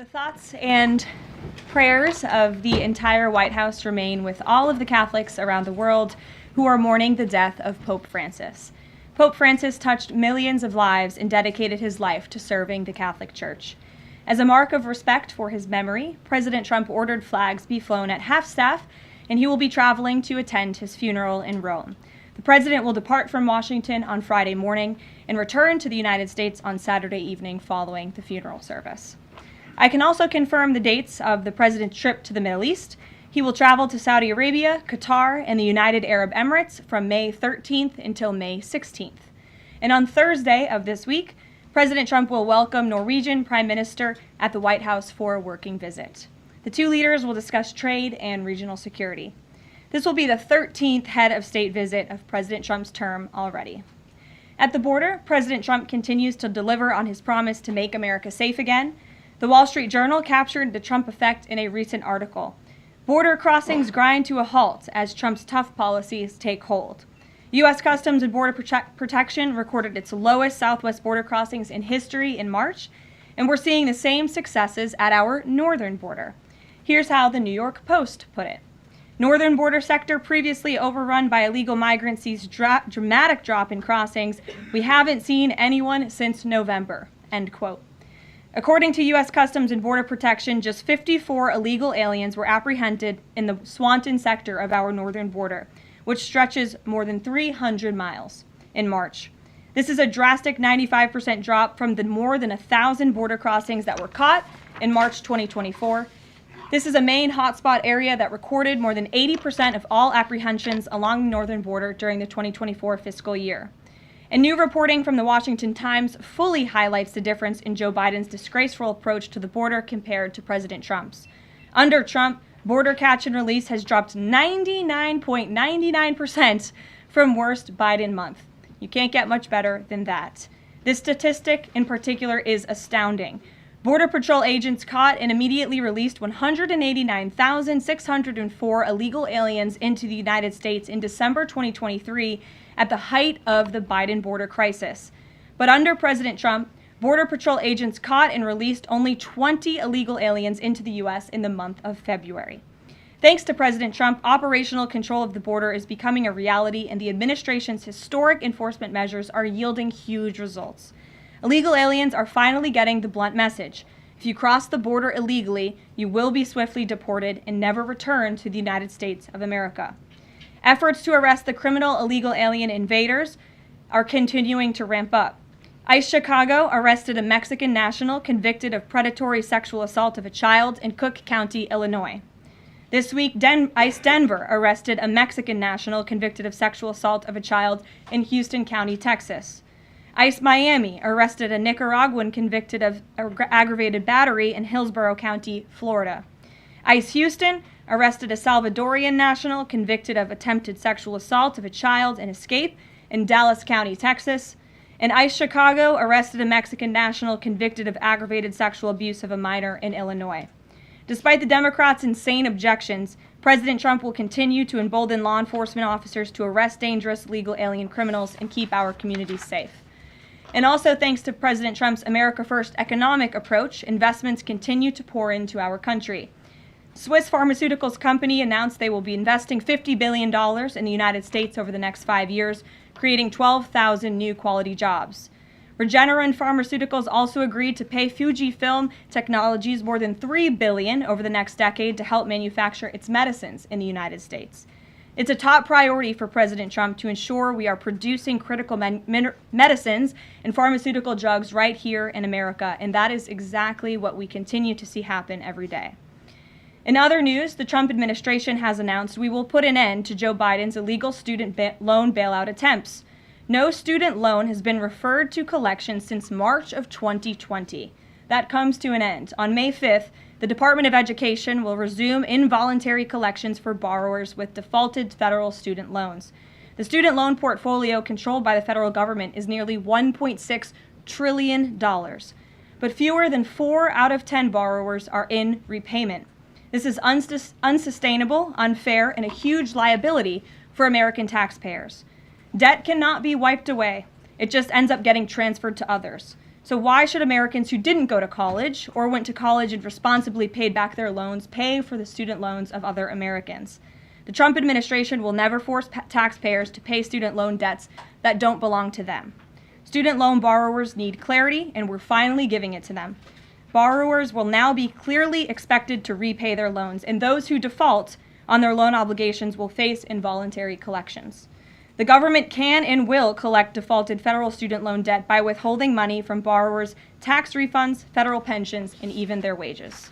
The thoughts and prayers of the entire White House remain with all of the Catholics around the world who are mourning the death of Pope Francis. Pope Francis touched millions of lives and dedicated his life to serving the Catholic Church. As a mark of respect for his memory, President Trump ordered flags be flown at half-staff, and he will be traveling to attend his funeral in Rome. The president will depart from Washington on Friday morning and return to the United States on Saturday evening following the funeral service. I can also confirm the dates of the president's trip to the Middle East. He will travel to Saudi Arabia, Qatar, and the United Arab Emirates from May 13th until May 16th. And on Thursday of this week, President Trump will welcome Norwegian Prime Minister at the White House for a working visit. The two leaders will discuss trade and regional security. This will be the 13th head of state visit of President Trump's term already. At the border, President Trump continues to deliver on his promise to make America safe again. The Wall Street Journal captured the Trump effect in a recent article. Border crossings grind to a halt as Trump's tough policies take hold. U.S. Customs and Border Protection recorded its lowest southwest border crossings in history in March, and we're seeing the same successes at our northern border. Here's how the New York Post put it. Northern border sector previously overrun by illegal migrants sees dramatic drop in crossings. We haven't seen anyone since November, end quote. According to U.S. Customs and Border Protection, just 54 illegal aliens were apprehended in the Swanton sector of our northern border, which stretches more than 300 miles in March. This is a drastic 95% drop from the more than 1,000 border crossings that were caught in March 2024. This is a main hotspot area that recorded more than 80% of all apprehensions along the northern border during the 2024 fiscal year. And new reporting from the Washington Times fully highlights the difference in Joe Biden's disgraceful approach to the border compared to President Trump's. Under Trump, border catch and release has dropped 99.99% from worst Biden month. You can't get much better than that. This statistic in particular is astounding. Border Patrol agents caught and immediately released 189,604 illegal aliens into the United States in December 2023 at the height of the Biden border crisis. But under President Trump, Border Patrol agents caught and released only 20 illegal aliens into the U.S. in the month of February. Thanks to President Trump, operational control of the border is becoming a reality, and the administration's historic enforcement measures are yielding huge results. Illegal aliens are finally getting the blunt message. If you cross the border illegally, you will be swiftly deported and never return to the United States of America. Efforts to arrest the criminal illegal alien invaders are continuing to ramp up. ICE Chicago arrested a Mexican national convicted of predatory sexual assault of a child in Cook County, Illinois. This week, ICE Denver arrested a Mexican national convicted of sexual assault of a child in Houston County, Texas. ICE Miami arrested a Nicaraguan convicted of aggravated battery in Hillsborough County, Florida. ICE Houston arrested a Salvadorian national convicted of attempted sexual assault of a child in escape in Dallas County, Texas. And ICE Chicago arrested a Mexican national convicted of aggravated sexual abuse of a minor in Illinois. Despite the Democrats' insane objections, President Trump will continue to embolden law enforcement officers to arrest dangerous legal alien criminals and keep our communities safe. And also thanks to President Trump's America First economic approach, investments continue to pour into our country. Swiss pharmaceuticals company announced they will be investing $50 billion in the United States over the next 5 years, creating 12,000 new quality jobs. Regeneron Pharmaceuticals also agreed to pay Fujifilm Technologies more than $3 billion over the next decade to help manufacture its medicines in the United States. It's a top priority for President Trump to ensure we are producing critical medicines and pharmaceutical drugs right here in America, and that is exactly what we continue to see happen every day. In other news, the Trump administration has announced we will put an end to Joe Biden's illegal student loan bailout attempts. No student loan has been referred to collection since March of 2020. That comes to an end. On May 5th, the Department of Education will resume involuntary collections for borrowers with defaulted federal student loans. The student loan portfolio controlled by the federal government is nearly $1.6 trillion, but fewer than 4 out of 10 borrowers are in repayment. This is unsustainable, unfair, and a huge liability for American taxpayers. Debt cannot be wiped away. It just ends up getting transferred to others. So why should Americans who didn't go to college or went to college and responsibly paid back their loans pay for the student loans of other Americans? The Trump administration will never force taxpayers to pay student loan debts that don't belong to them. Student loan borrowers need clarity, and we're finally giving it to them. Borrowers will now be clearly expected to repay their loans, and those who default on their loan obligations will face involuntary collections. The government can and will collect defaulted federal student loan debt by withholding money from borrowers' tax refunds, federal pensions, and even their wages.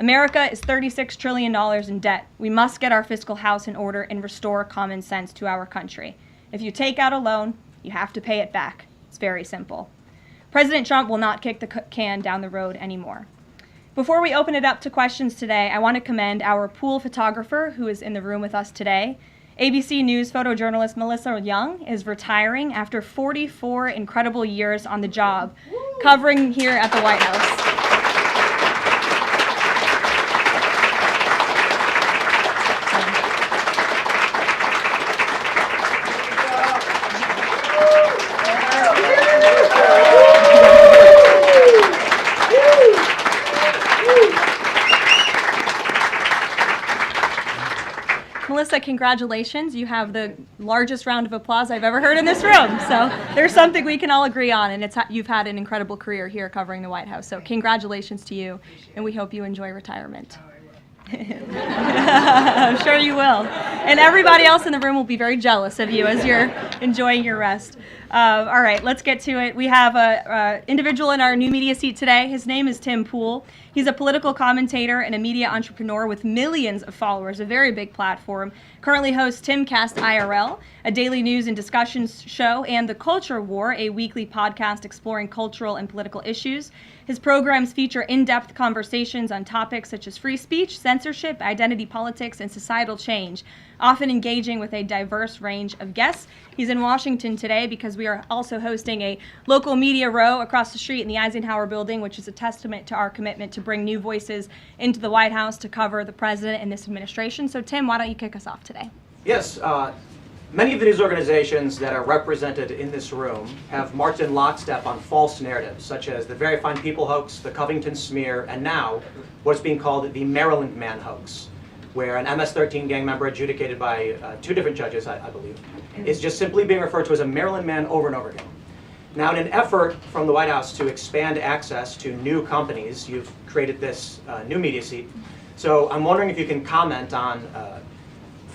America is $36 trillion in debt. We must get our fiscal house in order and restore common sense to our country. If you take out a loan, you have to pay it back. It's very simple. President Trump will not kick the can down the road anymore. Before we open it up to questions today, I want to commend our pool photographer who is in the room with us today. ABC News photojournalist Melissa Young is retiring after 44 incredible years on the job, covering here at the White House. Melissa, congratulations. You have the largest round of applause I've ever heard in this room. So there's something we can all agree on, and you've had an incredible career here covering the White House. So congratulations to you, and we hope you enjoy retirement. I'm sure you will. And everybody else in the room will be very jealous of you as you're enjoying your rest. All right, let's get to it. We have an individual in our new media seat today. His name is Tim Pool. He's a political commentator and a media entrepreneur with millions of followers, a very big platform. Currently hosts Timcast IRL, a daily news and discussions show, and The Culture War, a weekly podcast exploring cultural and political issues. His programs feature in-depth conversations on topics such as free speech, censorship, identity politics, and societal change, often engaging with a diverse range of guests. He's in Washington today because we are also hosting a local media row across the street in the Eisenhower building, which is a testament to our commitment to bring new voices into the White House to cover the president and this administration. So Tim, why don't you kick us off today? Yes. Many of the news organizations that are represented in this room have marched in lockstep on false narratives, such as the Very Fine People hoax, the Covington smear, and now what's being called the Maryland Man hoax, where an MS-13 gang member adjudicated by two different judges, I believe, is just simply being referred to as a Maryland man over and over again. Now, in an effort from the White House to expand access to new companies, you've created this new media seat. So I'm wondering if you can comment on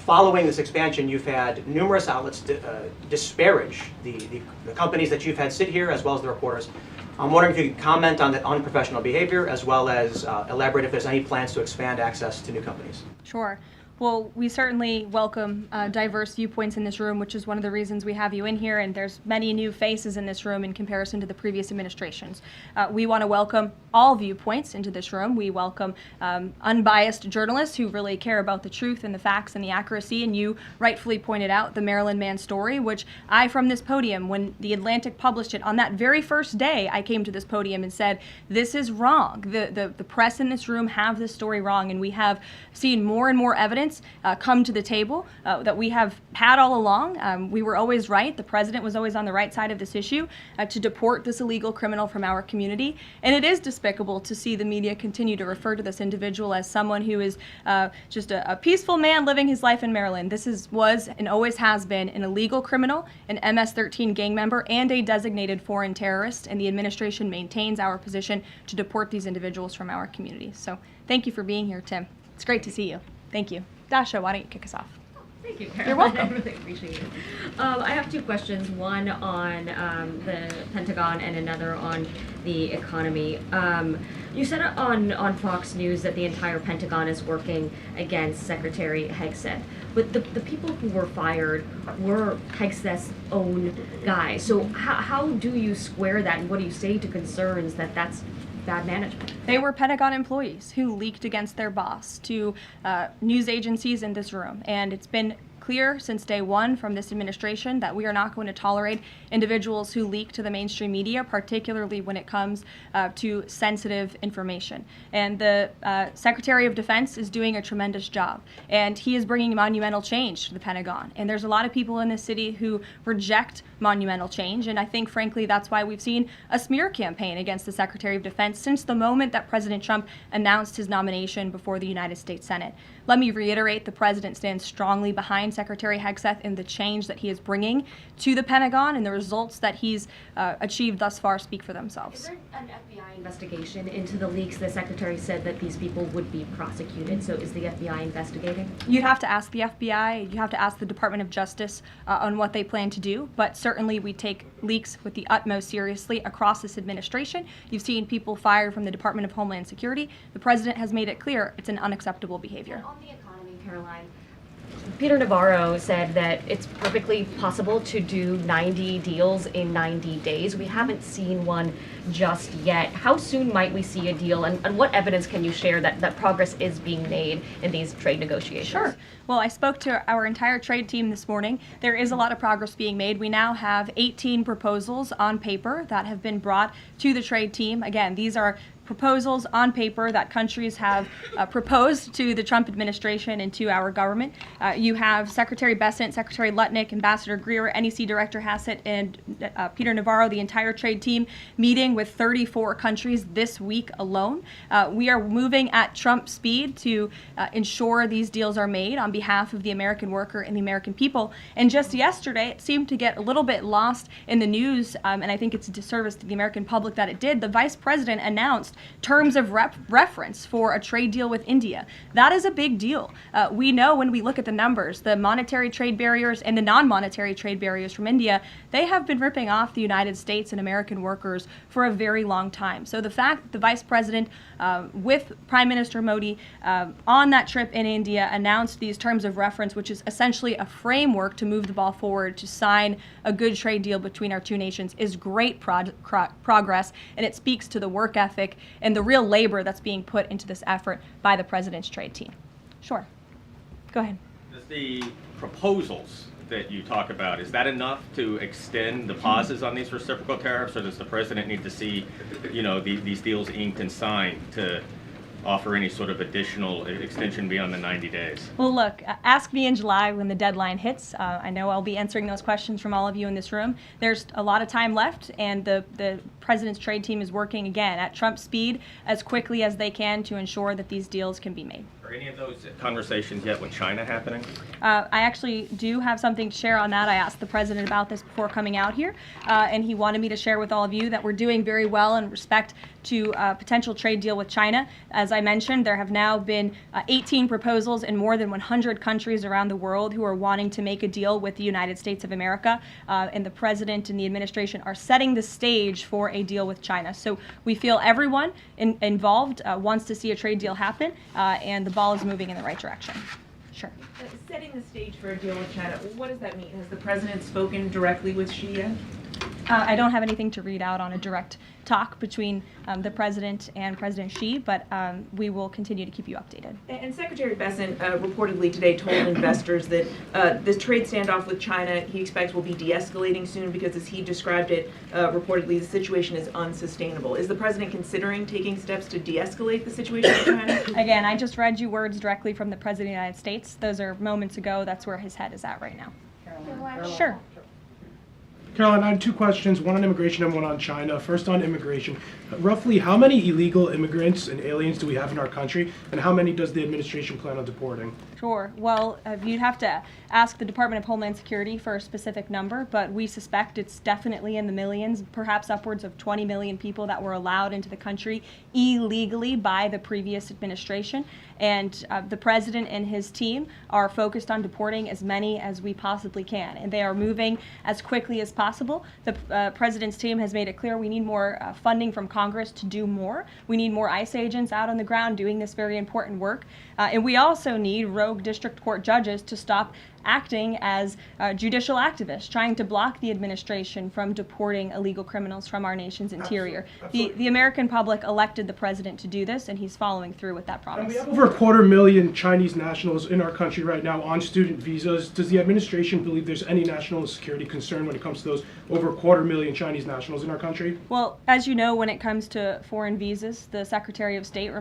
following this expansion, you've had numerous outlets disparage the companies that you've had sit here, as well as the reporters. I'm wondering if you can comment on that unprofessional behavior, as well as elaborate if there's any plans to expand access to new companies. Sure. Well, we certainly welcome diverse viewpoints in this room, which is one of the reasons we have you in here, and there's many new faces in this room in comparison to the previous administrations. We want to welcome all viewpoints into this room. We welcome unbiased journalists who really care about the truth and the facts and the accuracy, and you rightfully pointed out the Maryland Man story, which I, from this podium, when The Atlantic published it, on that very first day, I came to this podium and said, this is wrong. The press in this room have this story wrong, and we have seen more and more evidence come to the table that we have had all along. We were always right. The president was always on the right side of this issue to deport this illegal criminal from our community. And it is despicable to see the media continue to refer to this individual as someone who is just a peaceful man living his life in Maryland. This was and always has been an illegal criminal, an MS-13 gang member, and a designated foreign terrorist. And the administration maintains our position to deport these individuals from our community. So thank you for being here, Tim. It's great to see you. Thank you. Dasha, why don't you kick us off? Thank you, Karoline. You're welcome. I really appreciate it. I have two questions, one on the Pentagon and another on the economy. You said on Fox News that the entire Pentagon is working against Secretary Hegseth, but the people who were fired were Hegseth's own guys. So how do you square that, and what do you say to concerns that that's bad management? They were Pentagon employees who leaked against their boss to news agencies in this room, and it's been clear since day one from this administration that we are not going to tolerate individuals who leak to the mainstream media, particularly when it comes to sensitive information. And the Secretary of Defense is doing a tremendous job, and he is bringing monumental change to the Pentagon. And there's a lot of people in this city who reject monumental change, and I think, frankly, that's why we've seen a smear campaign against the Secretary of Defense since the moment that President Trump announced his nomination before the United States Senate. Let me reiterate, the president stands strongly behind Secretary Hegseth in the change that he is bringing to the Pentagon, and the results that he's achieved thus far speak for themselves. Is there an FBI investigation into the leaks? The Secretary said that these people would be prosecuted, so is the FBI investigating? You'd have to ask the FBI, you have to ask the Department of Justice on what they plan to do, but certainly we take leaks with the utmost seriously across this administration. You've seen people fired from the Department of Homeland Security. The president has made it clear it's an unacceptable behavior. On the economy, Karoline, Peter Navarro said that it's perfectly possible to do 90 deals in 90 days. We haven't seen one just yet. How soon might we see a deal, and what evidence can you share that progress is being made in these trade negotiations? Sure. Well, I spoke to our entire trade team this morning. There is a lot of progress being made. We now have 18 proposals on paper that have been brought to the trade team. Again, these are proposals on paper that countries have proposed to the Trump administration and to our government. You have Secretary Bessent, Secretary Lutnick, Ambassador Greer, NEC Director Hegseth, and Peter Navarro, the entire trade team, meeting with 34 countries this week alone. We are moving at Trump speed to ensure these deals are made on behalf of the American worker and the American people. And just yesterday, it seemed to get a little bit lost in the news, and I think it's a disservice to the American public that it did. The Vice President announced terms of reference for a trade deal with India. That is a big deal. We know when we look at the numbers, the monetary trade barriers and the non-monetary trade barriers from India, they have been ripping off the United States and American workers for a very long time. So the fact that the Vice President with Prime Minister Modi on that trip in India announced these terms of reference, which is essentially a framework to move the ball forward to sign a good trade deal between our two nations, is great progress, and it speaks to the work ethic and the real labor that's being put into this effort by the president's trade team. Sure. Go ahead. Does the proposals that you talk about, is that enough to extend the pauses on these reciprocal tariffs, or does the president need to see, these deals inked and signed to offer any sort of additional extension beyond the 90 days? Well, look, ask me in July when the deadline hits. I know I'll be answering those questions from all of you in this room. There's a lot of time left, and the president's trade team is working again at Trump speed as quickly as they can to ensure that these deals can be made. Are any of those conversations yet with China happening? I actually do have something to share on that. I asked the president about this before coming out here, and he wanted me to share with all of you that we're doing very well in respect to a potential trade deal with China. As I mentioned, there have now been 18 proposals in more than 100 countries around the world who are wanting to make a deal with the United States of America, and the president and the administration are setting the stage for a deal with China. So we feel everyone involved wants to see a trade deal happen, and the ball is moving in the right direction. Sure. Setting the stage for a deal with China, what does that mean? Has the president spoken directly with Xi yet? I don't have anything to read out on a direct talk between the president and President Xi, but we will continue to keep you updated. And Secretary Bessent reportedly today told investors that this trade standoff with China he expects will be de-escalating soon because, as he described it, reportedly the situation is unsustainable. Is the president considering taking steps to de-escalate the situation with China? Again, I just read you words directly from the President of the United States. Those are moments ago. That's where his head is at right now. Karoline. Sure. Caroline, I have two questions, one on immigration and one on China. First on immigration. Roughly how many illegal immigrants and aliens do we have in our country, and how many does the administration plan on deporting? Sure. Well, you'd have to ask the Department of Homeland Security for a specific number, but we suspect it's definitely in the millions, perhaps upwards of 20 million people that were allowed into the country illegally by the previous administration. And the president and his team are focused on deporting as many as we possibly can, and they are moving as quickly as possible. The president's team has made it clear we need more funding from Congress to do more. We need more ICE agents out on the ground doing this very important work. And we also need rogue district court judges to stop acting as judicial activists, trying to block the administration from deporting illegal criminals from our nation's interior. The American public elected the president to do this, and he's following through with that And promise. we have over 250,000 Chinese nationals in our country right now on student visas. Does the administration believe there's any national security concern when it comes to those over 250,000 Chinese nationals in our country? Well, as you know, when it comes to foreign visas, the Secretary of State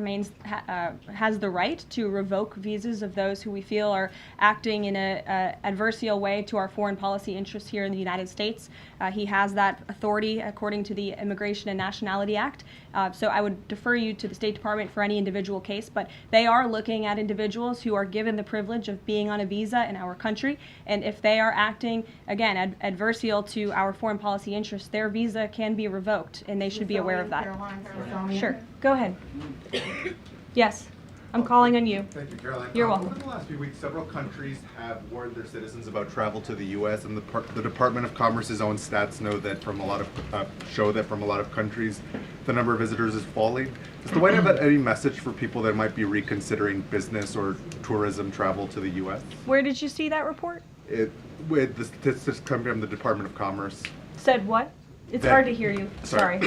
has the right to revoke visas of those who we feel are acting in a adversarial way to our foreign policy interests here in the United States. He has that authority according to the Immigration and Nationality Act. So I would defer you to the State Department for any individual case, but they are looking at individuals who are given the privilege of being on a visa in our country, and if they are acting, again, adversarial to our foreign policy interests, their visa can be revoked, and they should be aware of that. Sure, go ahead. Yes, I'm calling on you. Thank you, Caroline. You're welcome. Over the last few weeks, several countries have warned their citizens about travel to the U.S., and the Department of Commerce's own stats know that from a lot of countries, the number of visitors is falling. Does the White House have any message for people that might be reconsidering business or tourism travel to the U.S.? Where did you see that report? With the statistics coming from the Department of Commerce, Said what? It's That- hard to hear you. Sorry.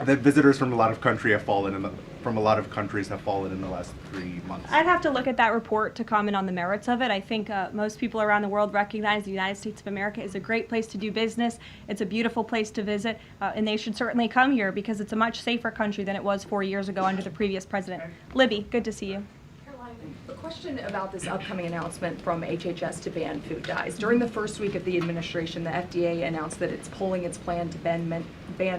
that visitors from a lot of countries have fallen in the last 3 months. I'd have to look at that report to comment on the merits of it. I think most people around the world recognize the United States of America is a great place to do business. It's a beautiful place to visit, and they should certainly come here because it's a much safer country than it was 4 years ago under the previous president. Libby, good to see you. A question about this upcoming announcement from HHS to ban food dyes. During the first week of the administration, the FDA announced that it's pulling its plan to ban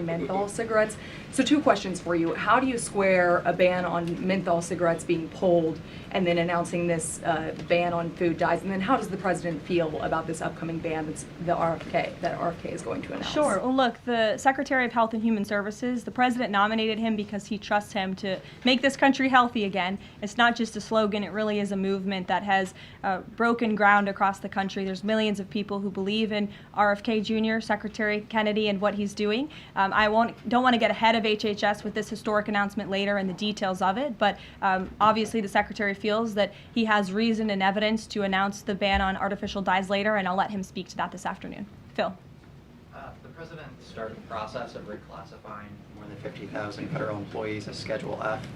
menthol cigarettes. So 2 questions for you. How do you square a ban on menthol cigarettes being pulled and then announcing this ban on food dyes? And then how does the president feel about this upcoming ban that RFK is going to announce? Sure. Well, look, the Secretary of Health and Human Services, the president nominated him because he trusts him to make this country healthy again. It's not just a slogan, it really is a movement that has broken ground across the country. There's millions of people who believe in RFK Jr., Secretary Kennedy, and what he's doing. I don't want to get ahead of HHS with this historic announcement later and the details of it, but obviously the Secretary feels that he has reason and evidence to announce the ban on artificial dyes later, and I'll let him speak to that this afternoon. Phil. The president started the process of reclassifying more than 50,000 federal employees as Schedule F.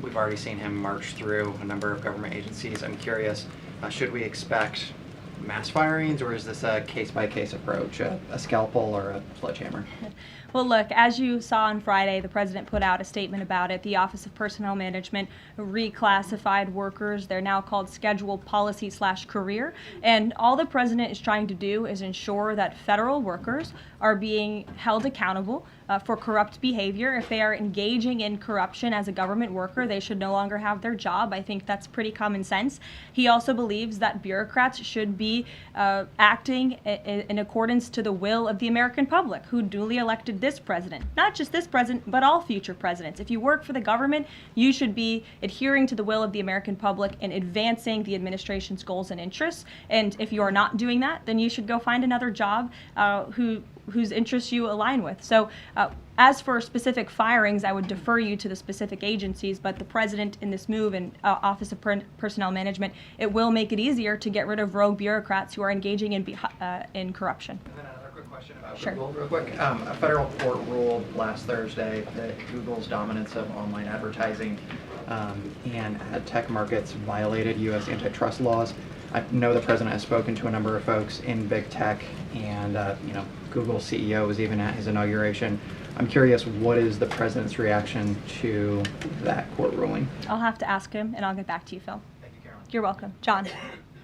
We've already seen him march through a number of government agencies. I'm curious, should we expect mass firings, or is this a case-by-case approach, a scalpel or a sledgehammer? Well, look, as you saw on Friday, the president put out a statement about it. The Office of Personnel Management reclassified workers. They're now called scheduled policy/career. And all the president is trying to do is ensure that federal workers are being held accountable for corrupt behavior. If they are engaging in corruption as a government worker, they should no longer have their job. I think that's pretty common sense. He also believes that bureaucrats should be acting in accordance to the will of the American public, who duly elected this president. Not just this president, but all future presidents. If you work for the government, you should be adhering to the will of the American public and advancing the administration's goals and interests. And if you are not doing that, then you should go find another job whose interests you align with. So as for specific firings, I would defer you to the specific agencies, but the president in this move and Office of Personnel Management, it will make it easier to get rid of rogue bureaucrats who are engaging in corruption. And then another quick question about Sure. Google, real quick. A federal court ruled last Thursday that Google's dominance of online advertising and ad tech markets violated U.S. antitrust laws. I know the president has spoken to a number of folks in big tech, and Google's CEO was even at his inauguration. I'm curious, what is the president's reaction to that court ruling? I'll have to ask him, and I'll get back to you, Phil. Thank you, Caroline. You're welcome. John.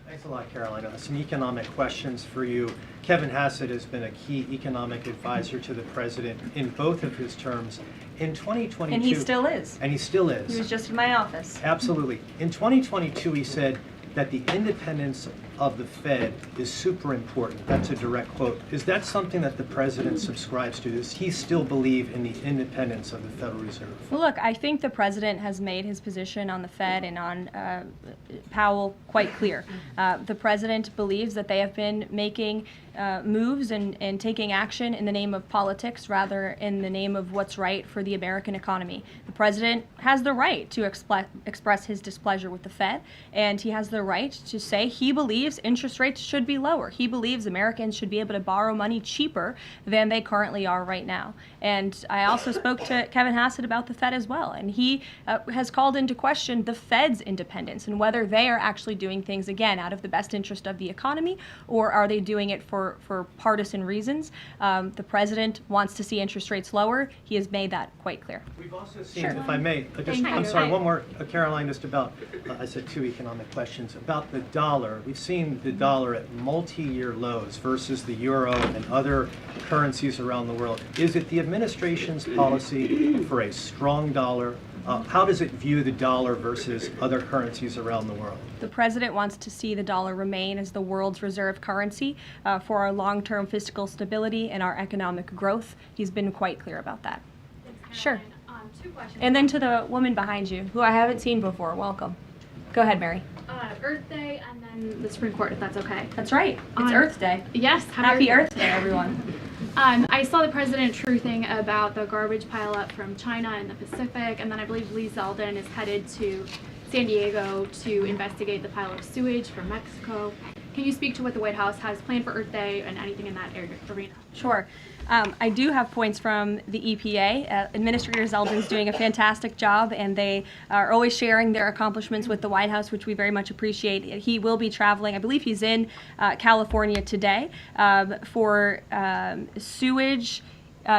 Thanks a lot, Caroline. Some economic questions for you. Kevin Hassett has been a key economic advisor to the president in both of his terms. In 2022... And he still is. And he still is. He was just in my office. Absolutely. In 2022, he said that the independence of the Fed is super important. That's a direct quote. Is that something that the president subscribes to? Does he still believe in the independence of the Federal Reserve? Well, look, I think the president has made his position on the Fed and on Powell quite clear. The president believes that they have been making moves and taking action in the name of politics rather in the name of what's right for the American economy. The president has the right to express his displeasure with the Fed, and he has the right to say he believes believes interest rates should be lower. He believes Americans should be able to borrow money cheaper than they currently are right now. And I also spoke to Kevin Hassett about the Fed as well, and he has called into question the Fed's independence and whether they are actually doing things, again, out of the best interest of the economy, or are they doing it for partisan reasons. The president wants to see interest rates lower. He has made that quite clear. We've also seen, if I may, I'm sorry, one more, Karoline, just about, I said 2 economic questions, about the dollar. We've seen the dollar at multi-year lows versus the euro and other currencies around the world. Is it the administration's policy for a strong dollar? How does it view the dollar versus other currencies around the world? The president wants to see the dollar remain as the world's reserve currency for our long-term fiscal stability and our economic growth. He's been quite clear about that. Sure. 2 questions. And then to the woman behind you, who I haven't seen before, welcome. Go ahead, Mary. Earth Day and then the Supreme Court, if that's okay. That's right. It's Earth Day. Yes. Happy Earth Day, everyone. I saw the president truthing about the garbage pileup from China in the Pacific, and then I believe Lee Zeldin is headed to San Diego to investigate the pile of sewage from Mexico. Can you speak to what the White House has planned for Earth Day and anything in that arena? Sure. I do have points from the EPA. Administrator Zeldin's doing a fantastic job, and they are always sharing their accomplishments with the White House, which we very much appreciate. He will be traveling, I believe he's in California today, for sewage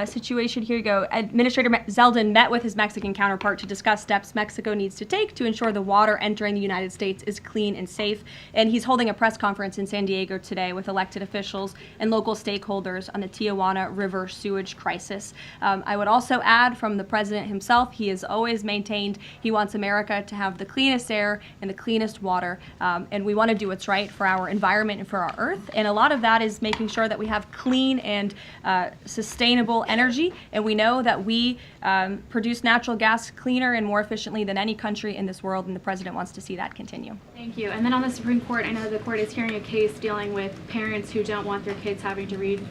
situation. Here you go. Administrator Zeldin met with his Mexican counterpart to discuss steps Mexico needs to take to ensure the water entering the United States is clean and safe. And he's holding a press conference in San Diego today with elected officials and local stakeholders on the Tijuana River sewage crisis. I would also add from the president himself, he has always maintained he wants America to have the cleanest air and the cleanest water. And we want to do what's right for our environment and for our earth. And a lot of that is making sure that we have clean and sustainable energy, and we know that we produce natural gas cleaner and more efficiently than any country in this world, and the president wants to see that continue. Thank you. And then on the Supreme Court, I know the court is hearing a case dealing with parents who don't want their kids having to read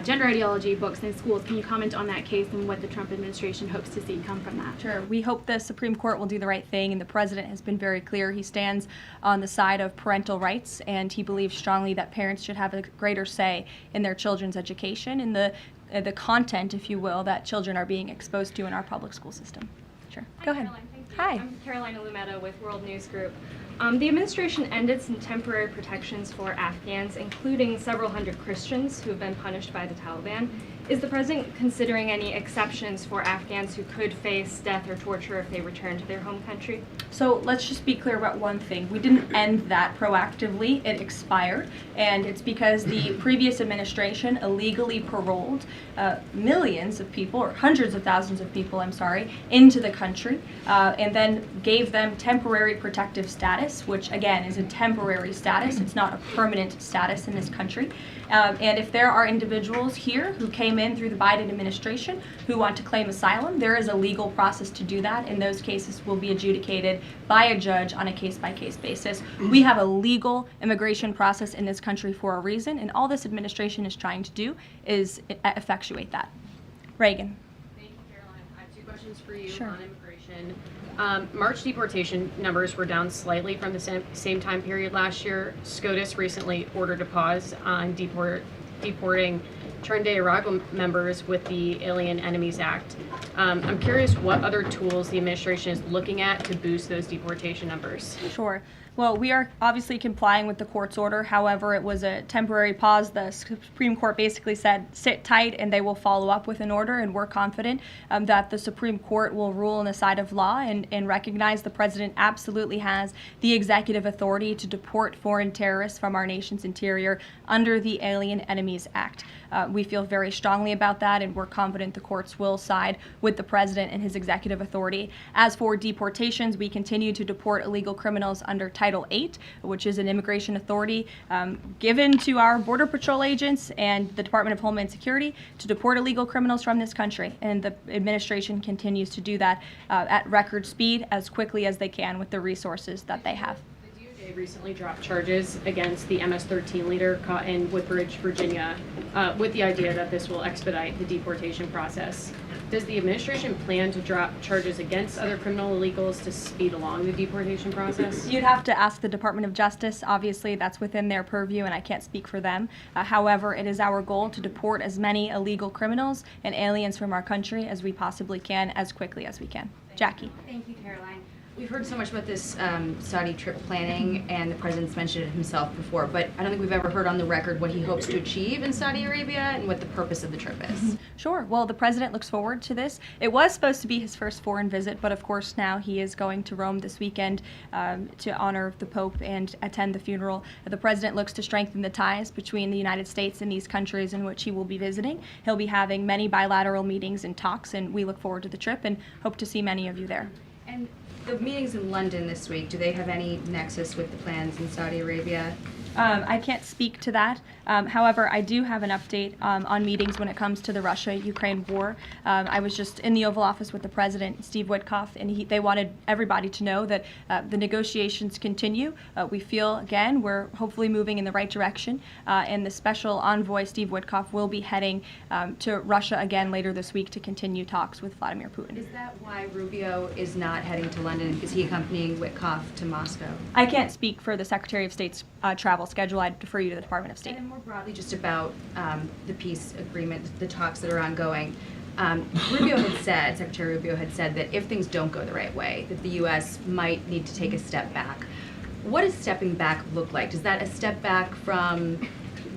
gender ideology books in schools. Can you comment on that case and what the Trump administration hopes to see come from that? Sure. We hope the Supreme Court will do the right thing, and the president has been very clear. He stands on the side of parental rights, and he believes strongly that parents should have a greater say in their children's education and the content, if you will, that children are being exposed to in our public school system. Sure. Go ahead. Caroline, thank you. Hi. I'm Caroline Lumetta with World News Group. The administration ended some temporary protections for Afghans, including several hundred Christians who have been punished by the Taliban. Is the president considering any exceptions for Afghans who could face death or torture if they return to their home country? So let's just be clear about one thing. We didn't end that proactively. It expired, and it's because the previous administration illegally paroled millions of people, or hundreds of thousands of people, into the country, and then gave them temporary protective status, which again is a temporary status. It's not a permanent status in this country. And if there are individuals here who came in through the Biden administration who want to claim asylum, there is a legal process to do that, and those cases will be adjudicated by a judge on a case-by-case basis. We have a legal immigration process in this country for a reason, and all this administration is trying to do is effectuate that. Reagan. Thank you, Caroline. I have 2 questions for you Sure. on immigration. March deportation numbers were down slightly from the same time period last year. SCOTUS recently ordered a pause on deporting Trinidad members with the Alien Enemies Act. I'm curious what other tools the administration is looking at to boost those deportation numbers. Sure. Well, we are obviously complying with the court's order. However, it was a temporary pause. The Supreme Court basically said, sit tight, and they will follow up with an order, and we're confident that the Supreme Court will rule on the side of law and recognize the president absolutely has the executive authority to deport foreign terrorists from our nation's interior under the Alien Enemies Act. We feel very strongly about that, and we're confident the courts will side with the president and his executive authority. As for deportations, we continue to deport illegal criminals under Title VIII, which is an immigration authority given to our Border Patrol agents and the Department of Homeland Security to deport illegal criminals from this country. And the administration continues to do that at record speed as quickly as they can with the resources that they have. The DOJ recently dropped charges against the MS-13 leader caught in Woodbridge, Virginia, with the idea that this will expedite the deportation process. Does the administration plan to drop charges against other criminal illegals to speed along the deportation process? You'd have to ask the Department of Justice. Obviously, that's within their purview, and I can't speak for them. However, it is our goal to deport as many illegal criminals and aliens from our country as we possibly can, as quickly as we can. Jackie. Thank you, Karoline. We've heard so much about this Saudi trip planning, and the president's mentioned it himself before, but I don't think we've ever heard on the record what he hopes to achieve in Saudi Arabia and what the purpose of the trip is. Sure. Well, the president looks forward to this. It was supposed to be his first foreign visit, but of course now he is going to Rome this weekend to honor the Pope and attend the funeral. The president looks to strengthen the ties between the United States and these countries in which he will be visiting. He'll be having many bilateral meetings and talks, and we look forward to the trip and hope to see many of you there. And the meetings in London this week, do they have any nexus with the plans in Saudi Arabia? I can't speak to that. However, I do have an update on meetings when it comes to the Russia-Ukraine war. I was just in the Oval Office with the President, Steve Witkoff, and they wanted everybody to know that the negotiations continue. We feel, again, we're hopefully moving in the right direction, and the special envoy, Steve Witkoff, will be heading to Russia again later this week to continue talks with Vladimir Putin. Is that why Rubio is not heading to London? Is he accompanying Witkoff to Moscow? I can't speak for the Secretary of State's travel schedule. I'd defer you to the Department of State. And then more broadly, just about the peace agreement, the talks that are ongoing. Rubio had said, Secretary Rubio had said that if things don't go the right way, that the U.S. might need to take a step back. What does stepping back look like? Is that a step back from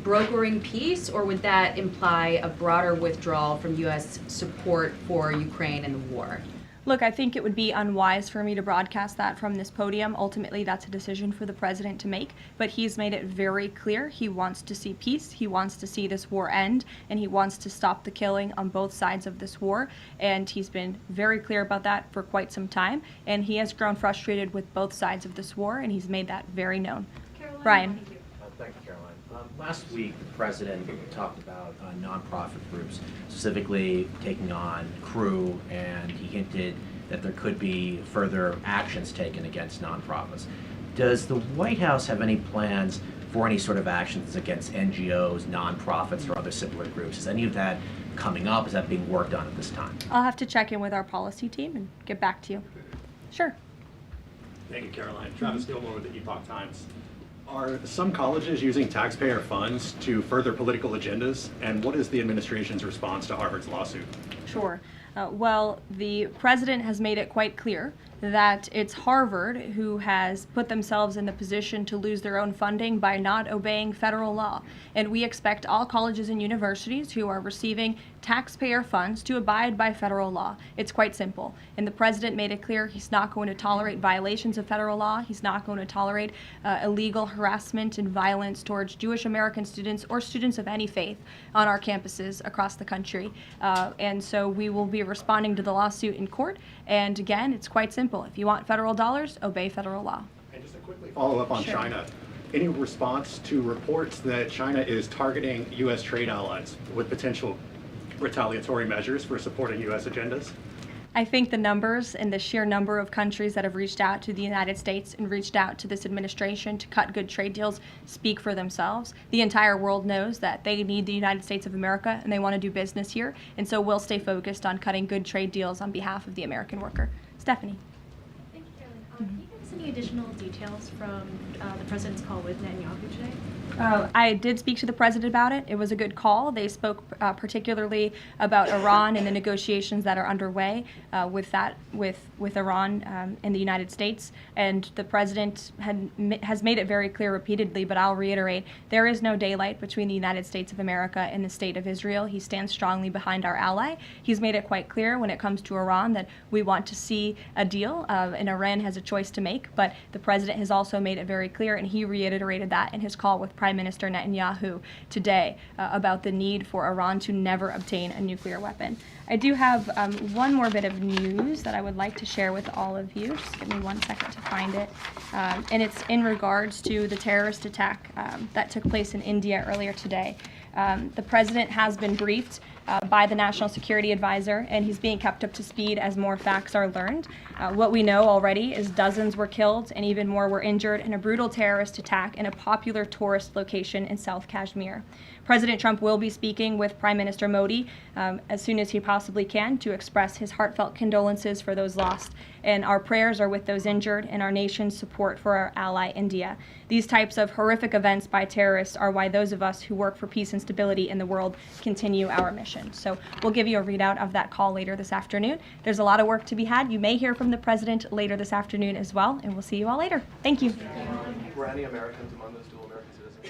brokering peace, or would that imply a broader withdrawal from U.S. support for Ukraine and the war? Look, I think it would be unwise for me to broadcast that from this podium. Ultimately, that's a decision for the president to make, but he's made it very clear he wants to see peace, he wants to see this war end, and he wants to stop the killing on both sides of this war, and he's been very clear about that for quite some time, and he has grown frustrated with both sides of this war, and he's made that very known. Karoline, Brian. Thank you, Caroline. Last week, the president talked about nonprofit groups, specifically taking on crew, and he hinted that there could be further actions taken against nonprofits. Does the White House have any plans for any sort of actions against NGOs, nonprofits, or other similar groups? Is any of that coming up? Is that being worked on at this time? I'll have to check in with our policy team and get back to you. Sure. Thank you, Caroline. Travis Gilmore with the Epoch Times. Are some colleges using taxpayer funds to further political agendas? And what is the administration's response to Harvard's lawsuit? Sure. Well, the president has made it quite clear that it's Harvard who has put themselves in the position to lose their own funding by not obeying federal law. And we expect all colleges and universities who are receiving taxpayer funds to abide by federal law. It's quite simple. And the president made it clear he's not going to tolerate violations of federal law. He's not going to tolerate illegal harassment and violence towards Jewish American students or students of any faith on our campuses across the country. And so we will be responding to the lawsuit in court. And again, it's quite simple. If you want federal dollars, obey federal law. And just a quickly follow up on China. Any response to reports that China is targeting U.S. trade allies with potential retaliatory measures for supporting U.S. agendas? I think the numbers and the sheer number of countries that have reached out to the United States and reached out to this administration to cut good trade deals speak for themselves. The entire world knows that they need the United States of America and they want to do business here, and so we'll stay focused on cutting good trade deals on behalf of the American worker. Stephanie. Thank you, Caroline. Can you give us any additional details from the president's call with Netanyahu today? I did speak to the president about it. It was a good call. They spoke particularly about Iran and the negotiations that are underway with Iran and the United States. And the president has made it very clear repeatedly, but I'll reiterate, there is no daylight between the United States of America and the state of Israel. He stands strongly behind our ally. He's made it quite clear when it comes to Iran that we want to see a deal, and Iran has a choice to make. But the president has also made it very clear, and he reiterated that in his call with Prime Minister Netanyahu today about the need for Iran to never obtain a nuclear weapon. I do have one more bit of news that I would like to share with all of you. Just give me 1 second to find it. And it's in regards to the terrorist attack that took place in India earlier today. The president has been briefed by the National Security Advisor, and he's being kept up to speed as more facts are learned. What we know already is dozens were killed and even more were injured in a brutal terrorist attack in a popular tourist location in South Kashmir. President Trump will be speaking with Prime Minister Modi as soon as he possibly can to express his heartfelt condolences for those lost. And our prayers are with those injured and our nation's support for our ally, India. These types of horrific events by terrorists are why those of us who work for peace and stability in the world continue our mission. So we'll give you a readout of that call later this afternoon. There's a lot of work to be had. You may hear from the president later this afternoon as well, and we'll see you all later. Thank you. Were any Americans among those dual American citizens?